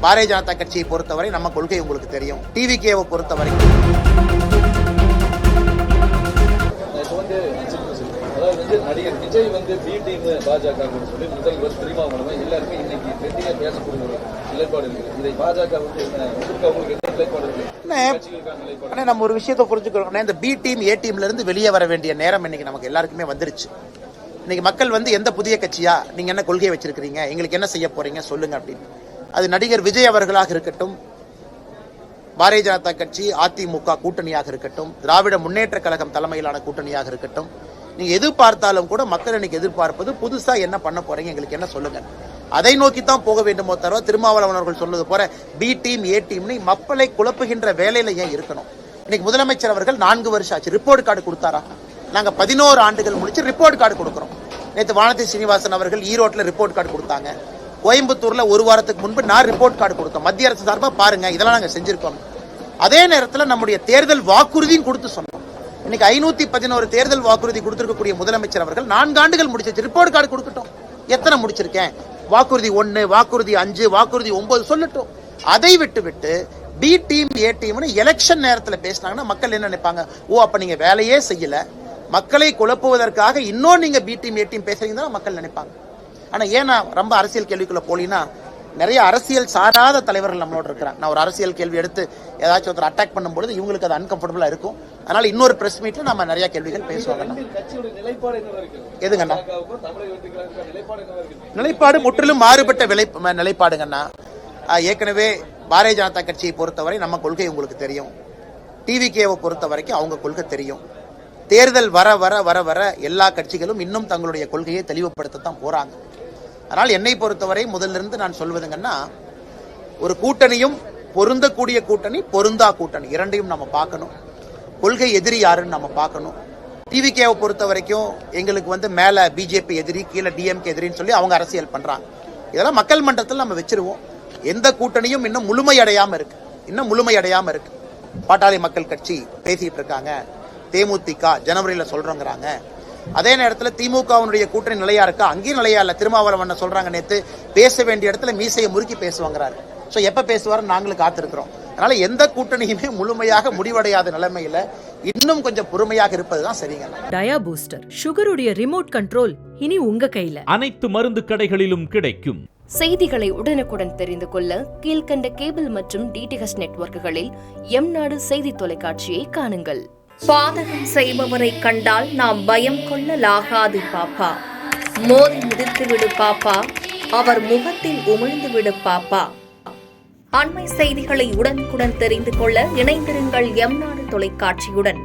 பாரதிய ஜனதா கட்சியை பொறுத்தவரை நம்ம கொள்கை உங்களுக்கு தெரியும். டிவிகேவை பொறுத்தவரை நடிகர் விஜய் பி டீம் பாஜக சொல்லி முதல்வர் திருமாவளவன் எல்லாருமே இன்னைக்கு ட்ரெண்டிங்கா பேசக்கூடிய ஒரு நிலைப்பாடு இருக்கு. இதை பாஜக நம்ம ஒரு விஷயத்தை புரிஞ்சுக்கணும். இந்த பி டீம் ஏ டீம்ல இருந்து வெளியே வர வேண்டிய நேரம் இன்னைக்கு நமக்கு எல்லாருக்குமே வந்துருச்சு. இன்னைக்கு மக்கள் எந்த புதிய கட்சியா, நீங்க என்ன கொள்கையை வச்சிருக்கீங்க, எங்களுக்கு என்ன செய்ய போறீங்க சொல்லுங்க அப்படின்னு. அது நடிகர் விஜய் அவர்களாக இருக்கட்டும், பாரதிய ஜனதா கட்சி அதிமுக கூட்டணியாக இருக்கட்டும், திராவிட முன்னேற்ற கழகம் தலைமையிலான கூட்டணியாக இருக்கட்டும், நீங்க எது பார்த்தாலும் கூட மக்கள் இன்னைக்கு எதிர்பார்ப்பது புதுசா என்ன பண்ண போறீங்க, எங்களுக்கு என்ன சொல்லுங்க. அதை நோக்கித்தான் போக வேண்டுமோ தவிர திருமாவளவன் அவர்கள் சொன்னது போல பி டீம் ஏ டீம்னு மக்களை குழப்புகின்ற வேலையில ஏன் இருக்கணும். இன்னைக்கு முதலமைச்சர் அவர்கள் 4 வருஷம் ஆச்சு, ரிப்போர்ட் கார்டு கொடுத்தாரா? நாங்க 11 ஆண்டுகள் முடிச்சு ரிப்போர்ட் கார்டு கொடுக்கிறோம். நேற்று வானதி சீனிவாசன் அவர்கள் ஈரோட்டில் ரிப்போர்ட் கார்டு கொடுத்தாங்க. கோயம்புத்தூர்ல 1 வாரத்துக்கு முன்பு நான் ரிப்போர்ட் கார்டு கொடுத்தோம். மத்திய அரசு சார்பா பாருங்க, இதெல்லாம் நாங்க செஞ்சிருக்கோம். அதே நேரத்தில் நம்முடைய தேர்தல் வாக்குறுதியும் கொடுத்து சொன்னோம். இன்னைக்கு 511 தேர்தல் வாக்குறுதி கொடுத்திருக்கக்கூடிய முதலமைச்சர் அவர்கள் 4 ஆண்டுகள் முடிச்சு ரிப்போர்ட் கார்டு கொடுக்கட்டும். எத்தனை முடிச்சிருக்கேன், வாக்குறுதி 1, வாக்குறுதி 5, வாக்குறுதி 9 சொல்லட்டும். அதை விட்டு பி டீம் ஏ டீம்னு எலெக்ஷன் நேரத்தில் பேசினாங்கன்னா மக்கள் என்ன நினைப்பாங்க? ஓ, அப்ப நீங்க வேலையே செய்யல, மக்களை குழப்புவதற்காக இன்னும் நீங்க பி டீம் ஏ டீம் பேசுறீங்கன்னா மக்கள் நினைப்பாங்க. ஆனா ஏன்னா ரொம்ப அரசியல் கேள்விக்குள்ள போலினா நிறைய அரசியல் சாராத தலைவர்கள் நம்மளோட இருக்கிறாங்க. நான் ஒரு அரசியல் கேள்வி எடுத்து ஏதாச்சும் ஒருத்தர் அட்டாக் பண்ணும்போது இவங்களுக்கு அது அன்கம்ஃபர்டபுளா இருக்கும். அதனால இன்னொரு பிரஸ் மீட்ல நம்ம நிறைய கேள்விகள் பேசுவாங்க. எதுங்கண்ணா நிலைப்பாடு முற்றிலும் மாறுபட்ட நிலைப்பாடுங்கண்ணா. ஏற்கனவே பாரதிய ஜனதா கட்சியை பொறுத்தவரை நம்ம கொள்கை உங்களுக்கு தெரியும். டிவிகேவை பொறுத்த வரைக்கும் அவங்க கொள்கை தெரியும். தேர்தல் வர வர வர வர எல்லா கட்சிகளும் இன்னும் தங்களுடைய கொள்கையை தெளிவுபடுத்தத்தான் போறாங்க. அதனால் என்னை பொறுத்தவரை முதலிருந்து நான் சொல்வதுங்கன்னா, ஒரு கூட்டணியும் பொருந்தக்கூடிய கூட்டணி, பொருந்தா கூட்டணி இரண்டையும் நம்ம பார்க்கணும். கொள்கை எதிரி யாருன்னு நம்ம பார்க்கணும். டிவிகேவை பொறுத்த வரைக்கும் எங்களுக்கு மேல பிஜேபி எதிரி, கீழே டிஎம்கே எதிரின்னு சொல்லி அவங்க அரசியல் பண்றாங்க. இதெல்லாம் மக்கள் மன்றத்தில் நம்ம வச்சிருவோம். எந்த கூட்டணியும் இன்னும் முழுமையடையாம இருக்கு. பாட்டாளி மக்கள் கட்சி பேசிட்டு இருக்காங்க, தேமுதிக ஜனவரியில சொல்றோங்கிறாங்க. அதே நேரத்தில் திமுகவினுடைய கூட்டணி நிலையா இருக்கா? அங்கேயும் நிலையா இல்ல. திருமாவளவன் சொல்றாங்க, நேத்து பேச வேண்டிய இடத்துல மீசையை முறுக்கி பேசுவாங்கிறாரு. சோ எப்ப பேசுவாரு நாங்களும் காத்திருக்கிறோம். அதனால எந்த கூட்டணியுமே முழுமையாக முடிவடையாத நிலைமையில இன்னும் கொஞ்சம் பொறுமையாக இருப்பதுதான் சரிங்க. டயா பூஸ்டர் சுகருடைய ரிமோட் கண்ட்ரோல் இனி உங்க கையில. அனைத்து மருந்து கடைகளிலும் கிடைக்கும். செய்திகளை உடனுக்குடன் தெரிந்து கொள்ள கீழ்கண்ட கேபிள் மற்றும் டிடிஎச் நெட்வொர்க்குகளில் எம்நாடு செய்தி தொலைக்காட்சியை காணுங்கள். பாதகம் செய்பவரை கண்டால் நாம் பயம் கொள்ளலாகாது பாப்பா. மோதி மிதித்துவிடு பாப்பா, அவர் முகத்தில் உமிழ்ந்துவிடு பாப்பா. அண்மை செய்திகளை உடனுக்குடன் தெரிந்து கொள்ள இணைந்திருங்கள் எம்நாடு தொலைக்காட்சியுடன்.